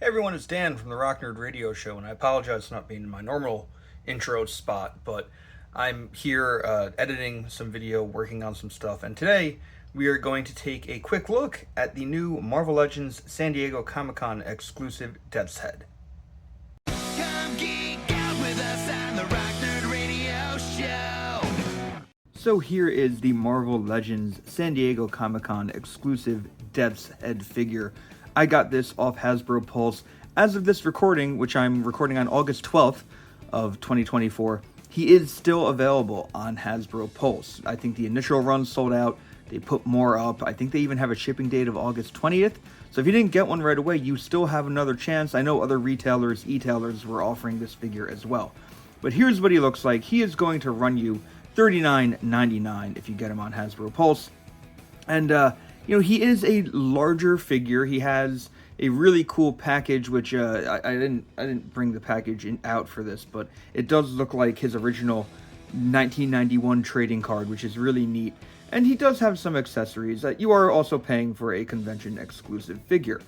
Hey everyone, it's Dan from the Rock Nerd Radio Show, and I apologize for not being in my normal intro spot, but I'm here editing some video, working on some stuff, and today we are going to take a quick look at the new Marvel Legends San Diego Comic-Con exclusive Death's Head. Come geek out with us on the Rock Nerd Radio Show. So here is the Marvel Legends San Diego Comic-Con exclusive Death's Head figure. I got this off Hasbro Pulse. As of this recording, which I'm recording on August 12th of 2024, he is still available on Hasbro Pulse. I think the initial run sold out. They put more up. I think they even have a shipping date of August 20th. So if you didn't get one right away, you still have another chance. I know other retailers, e-tailers, were offering this figure as well. But here's what he looks like. He is going to run you $39.99 if you get him on Hasbro Pulse. And, he is a larger figure. He has a really cool package, which I didn't bring the package out for this, but it does look like his original 1991 trading card, which is really neat. And he does have some accessories that you are also paying for a convention exclusive figure.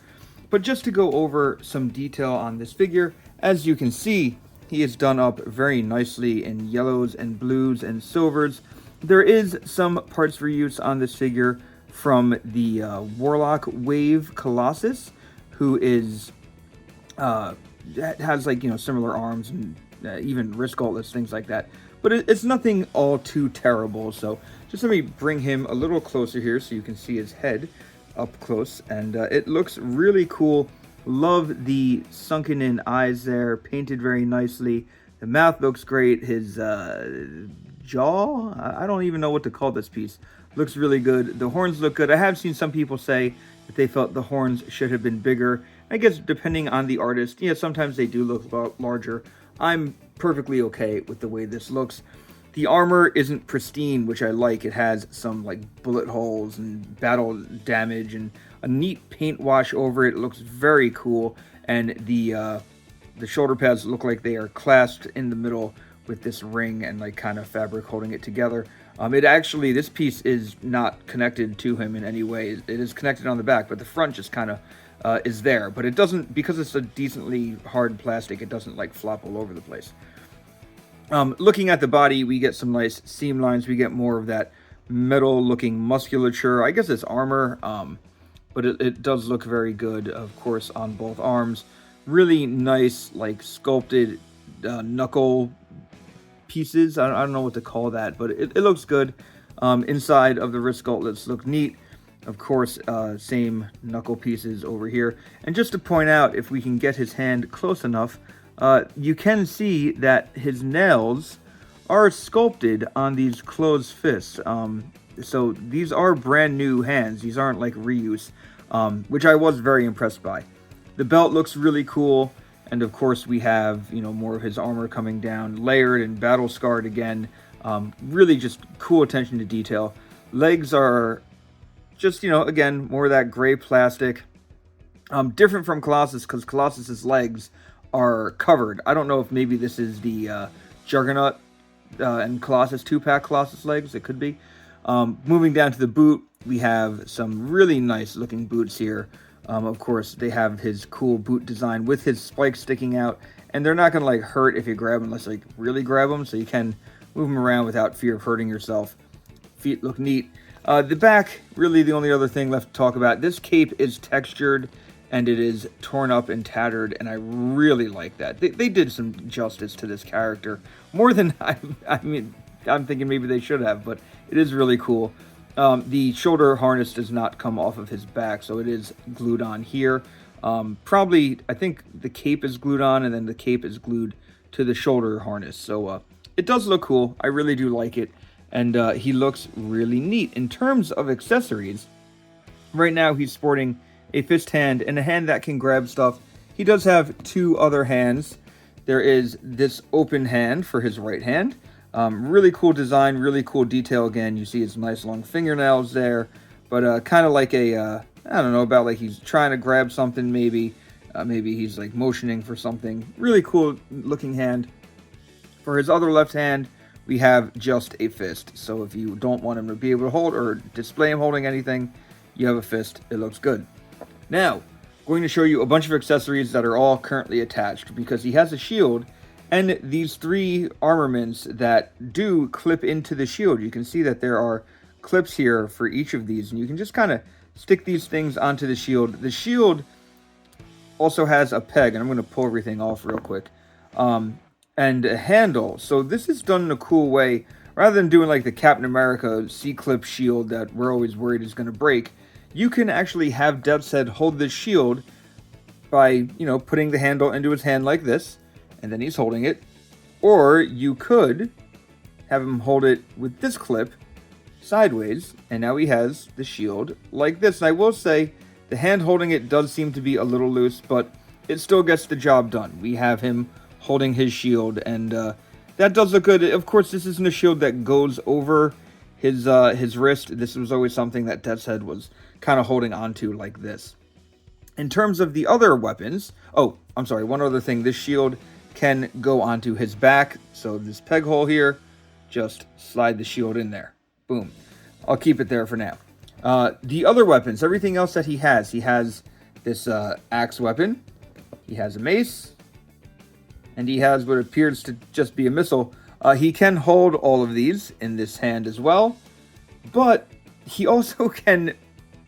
But just to go over some detail on this figure, as you can see, he is done up very nicely in yellows and blues and silvers. There is some parts for use on this figure from the Warlock Wave Colossus, who is has similar arms and even wrist gauntlets, things like that. But it's nothing all too terrible. So just let me bring him a little closer here so you can see his head up close, and it looks really cool. Love the sunken in eyes there, painted very nicely. The mouth looks great. His jaw, I don't even know what to call this piece. Looks really good. The horns look good. I have seen some people say that they felt the horns should have been bigger. I guess depending on the artist, sometimes they do look larger. I'm perfectly okay with the way this looks. The armor isn't pristine, which I like. It has some bullet holes and battle damage and a neat paint wash over it. It looks very cool, and the shoulder pads look like they are clasped in the middle with this ring and kind of fabric holding it together. This piece is not connected to him in any way. It is connected on the back, but the front just kind of is there. But it doesn't, because it's a decently hard plastic, it doesn't flop all over the place. Looking at the body, we get some nice seam lines. We get more of that metal-looking musculature. I guess it's armor, but it does look very good, of course, on both arms. Really nice, sculpted knuckle pieces. I don't know what to call that, but it looks good. Inside of the wrist gauntlets look neat. Of course, same knuckle pieces over here. And just to point out, if we can get his hand close enough, you can see that his nails are sculpted on these closed fists. So these are brand new hands. These aren't reuse, which I was very impressed by. The belt looks really cool. And of course we have, more of his armor coming down, layered and battle scarred again. Really just cool attention to detail. Legs are just, again, more of that gray plastic. Different from Colossus, because Colossus's legs are covered. I don't know if maybe this is the Juggernaut and Colossus 2-pack Colossus legs. It could be. Moving down to the boot, we have some really nice looking boots here. Of course, they have his cool boot design with his spikes sticking out, and they're not going to hurt if you grab them unless really grab them, so you can move them around without fear of hurting yourself. Feet look neat. The back, really the only other thing left to talk about. This cape is textured, and it is torn up and tattered, and I really like that. They did some justice to this character, more than I'm thinking maybe they should have, but it is really cool. The shoulder harness does not come off of his back, so it is glued on here. I think the cape is glued on, and then the cape is glued to the shoulder harness. So it does look cool. I really do like it, and he looks really neat. In terms of accessories, right now he's sporting a fist hand and a hand that can grab stuff. He does have two other hands. There is this open hand for his right hand. Really cool design, really cool detail. Again, you see his nice long fingernails there, but kind of like I don't know, about he's trying to grab something maybe. Maybe he's motioning for something. Really cool looking hand. For his other left hand, we have just a fist. So if you don't want him to be able to hold or display him holding anything, you have a fist. It looks good. Now, going to show you a bunch of accessories that are all currently attached, because he has a shield and these 3 armaments that do clip into the shield. You can see that there are clips here for each of these, and you can just kind of stick these things onto the shield. The shield also has a peg, and I'm going to pull everything off real quick, and a handle. So this is done in a cool way. Rather than doing like the Captain America C-clip shield that we're always worried is going to break, you can actually have Death's Head hold this shield by, you know, putting the handle into his hand like this, and then he's holding it. Or you could have him hold it with this clip sideways, and now he has the shield like this. And I will say, the hand holding it does seem to be a little loose, but it still gets the job done. We have him holding his shield, and that does look good. Of course, this isn't a shield that goes over his wrist. This was always something that Death's Head was kind of holding onto like this. In terms of the other weapons, oh, I'm sorry, one other thing. This shield can go onto his back. So this peg hole here, just slide the shield in there. Boom. I'll keep it there for now. The other weapons, everything else that he has this axe weapon, he has a mace, and he has what appears to just be a missile. He can hold all of these in this hand as well, but he also can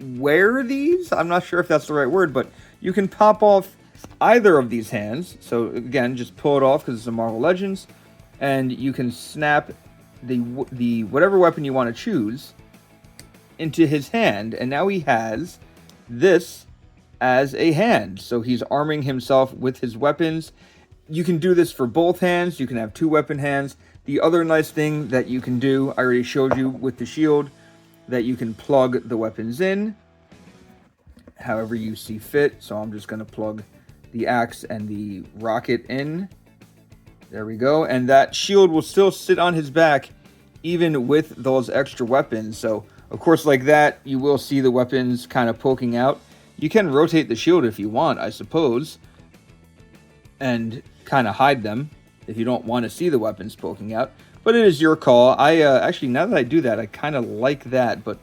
wear these. I'm not sure if that's the right word, but you can pop off either of these hands. So again, just pull it off because it's a Marvel Legends, and you can snap the whatever weapon you want to choose into his hand, and now he has this as a hand. So he's arming himself with his weapons. You can do this for both hands. You can have 2 weapon hands. The other nice thing that you can do, I already showed you with the shield, that you can plug the weapons in however you see fit. So I'm just going to plug the axe and the rocket in. There we go. And that shield will still sit on his back even with those extra weapons. So of course, like that, you will see the weapons kind of poking out. You can rotate the shield if you want, I suppose, and kind of hide them if you don't want to see the weapons poking out. But it is your call. I actually, now that I do that, I kind of like that. But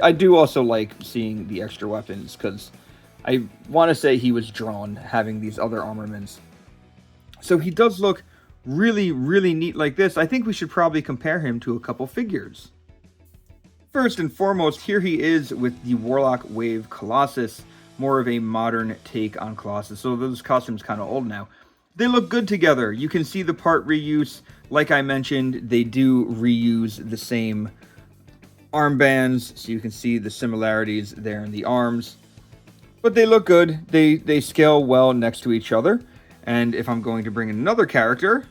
I do also like seeing the extra weapons, because I want to say he was drawn having these other armaments. So he does look really, really neat like this. I think we should probably compare him to a couple figures. First and foremost, here he is with the Warlock Wave Colossus, more of a modern take on Colossus. So those costumes kind of old now. They look good together. You can see the part reuse. Like I mentioned, they do reuse the same armbands, so you can see the similarities there in the arms. But they look good. They scale well next to each other. And if I'm going to bring in another character,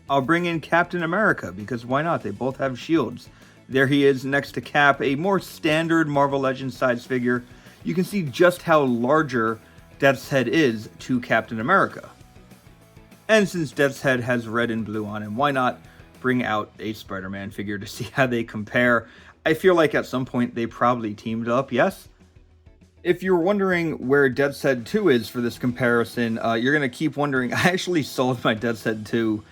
I'll bring in Captain America, because why not? They both have shields. There he is next to Cap, a more standard Marvel Legends size figure. You can see just how larger Death's Head is to Captain America. And since Death's Head has red and blue on him, why not bring out a Spider-Man figure to see how they compare? I feel like at some point they probably teamed up, yes? If you're wondering where Death's Head 2 is for this comparison, you're going to keep wondering. I actually sold my Death's Head 2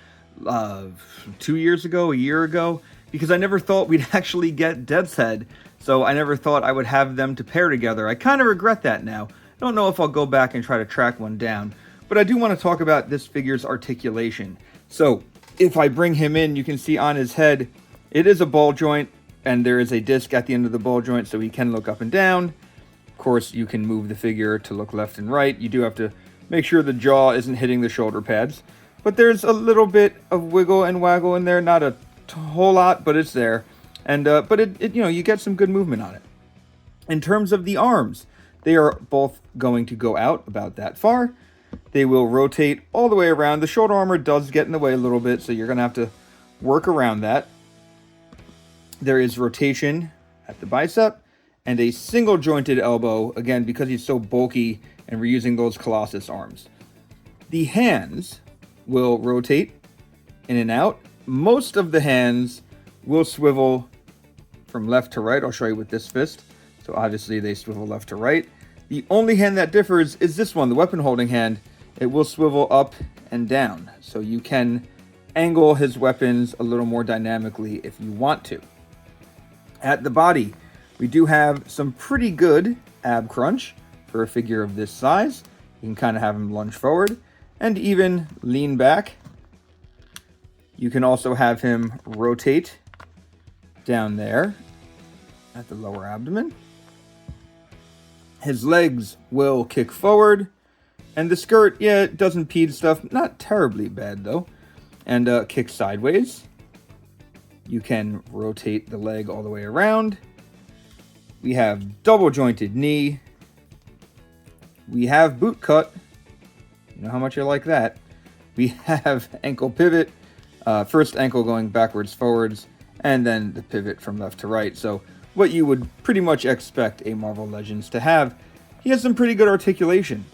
2 years ago, a year ago, because I never thought we'd actually get Death's Head. So I never thought I would have them to pair together. I kind of regret that now. I don't know if I'll go back and try to track one down. But I do want to talk about this figure's articulation. So if I bring him in, you can see on his head, it is a ball joint, and there is a disc at the end of the ball joint, so he can look up and down. Of course, you can move the figure to look left and right. You do have to make sure the jaw isn't hitting the shoulder pads. But there's a little bit of wiggle and waggle in there. Not a whole lot, but it's there. And but it you know, you get some good movement on it. In terms of the arms, they are both going to go out about that far. They will rotate all the way around. The shoulder armor does get in the way a little bit, so you're going to have to work around that. There is rotation at the bicep and a single jointed elbow, again, because he's so bulky and we're using those Colossus arms. The hands will rotate in and out. Most of the hands will swivel from left to right. I'll show you with this fist. So obviously they swivel left to right. The only hand that differs is this one, the weapon holding hand. It will swivel up and down. So you can angle his weapons a little more dynamically if you want to. At the body, we do have some pretty good ab crunch. for a figure of this size. You can kind of have him lunge forward and even lean back. You can also have him rotate down there at the lower abdomen. His legs will kick forward. And the skirt, yeah, it doesn't pede stuff. Not terribly bad, though. And kick sideways. You can rotate the leg all the way around. We have double jointed knee. We have boot cut. You know how much I like that. We have ankle pivot. First ankle going backwards, forwards, and then the pivot from left to right. So what you would pretty much expect a Marvel Legends to have. He has some pretty good articulation.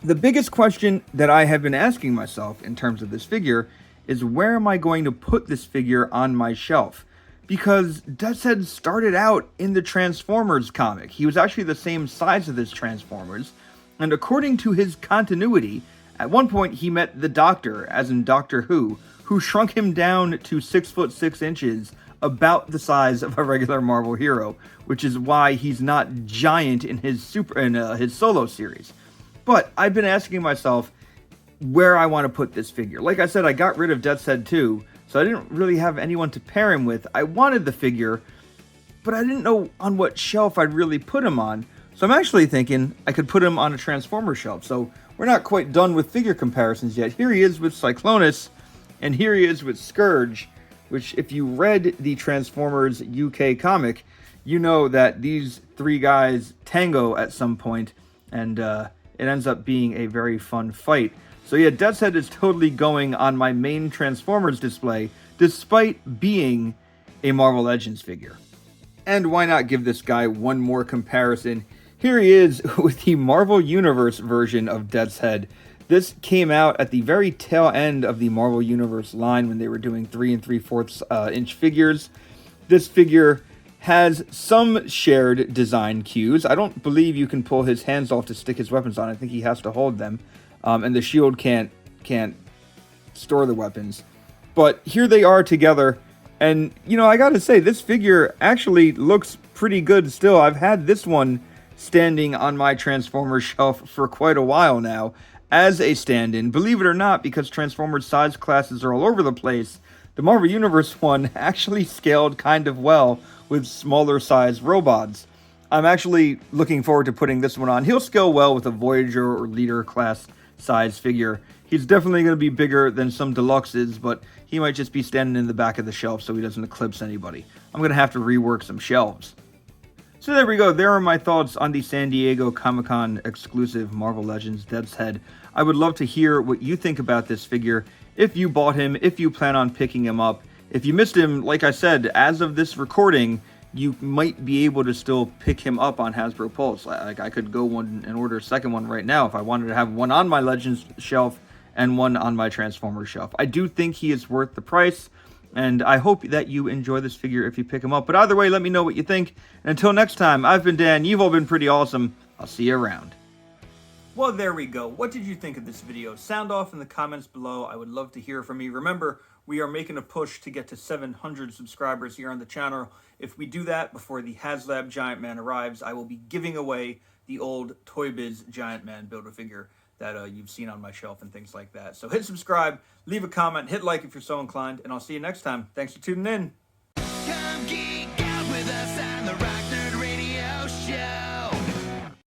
The biggest question that I have been asking myself in terms of this figure is where am I going to put this figure on my shelf? Because Deathshead started out in the Transformers comic. He was actually the same size as this Transformers, and according to his continuity, at one point he met the Doctor, as in Doctor Who shrunk him down to 6'6", about the size of a regular Marvel hero, which is why he's not giant in his his solo series. But I've been asking myself where I want to put this figure. Like I said, I got rid of Deathshead 2, so I didn't really have anyone to pair him with. I wanted the figure, but I didn't know on what shelf I'd really put him on. So I'm actually thinking I could put him on a Transformer shelf. So we're not quite done with figure comparisons yet. Here he is with Cyclonus, and here he is with Scourge, which if you read the Transformers UK comic, you know that these three guys tango at some point, and it ends up being a very fun fight. So yeah, Deathshead is totally going on my main Transformers display, despite being a Marvel Legends figure. And why not give this guy one more comparison? Here he is with the Marvel Universe version of Deathshead. This came out at the very tail end of the Marvel Universe line when they were doing 3 3/4 inch figures. This figure has some shared design cues. I don't believe you can pull his hands off to stick his weapons on. I think he has to hold them. And the shield can't store the weapons. But here they are together. And, you know, I gotta say, this figure actually looks pretty good still. I've had this one standing on my Transformers shelf for quite a while now as a stand-in. Believe it or not, because Transformers size classes are all over the place, the Marvel Universe one actually scaled kind of well with smaller size robots. I'm actually looking forward to putting this one on. He'll scale well with a Voyager or Leader class size figure. He's definitely going to be bigger than some deluxes, but he might just be standing in the back of the shelf so he doesn't eclipse anybody. I'm going to have to rework some shelves. So there we go. There are my thoughts on the San Diego Comic-Con exclusive Marvel Legends Deathshead. I would love to hear what you think about this figure. If you bought him, if you plan on picking him up. If you missed him, like I said, as of this recording, you might be able to still pick him up on Hasbro Pulse. Like, I could go one and order a second one right now if I wanted to have one on my Legends shelf and one on my Transformers shelf. I do think he is worth the price, and I hope that you enjoy this figure if you pick him up. But either way, let me know what you think. And until next time, I've been Dan. You've all been pretty awesome. I'll see you around. Well, there we go. What did you think of this video? Sound off in the comments below. I would love to hear from you. Remember, we are making a push to get to 700 subscribers here on the channel. If we do that before the HasLab Giant Man arrives, I will be giving away the old Toy Biz Giant Man Build-A-Figure that you've seen on my shelf and things like that. So hit subscribe, leave a comment, hit like if you're so inclined, and I'll see you next time. Thanks for tuning in. Come get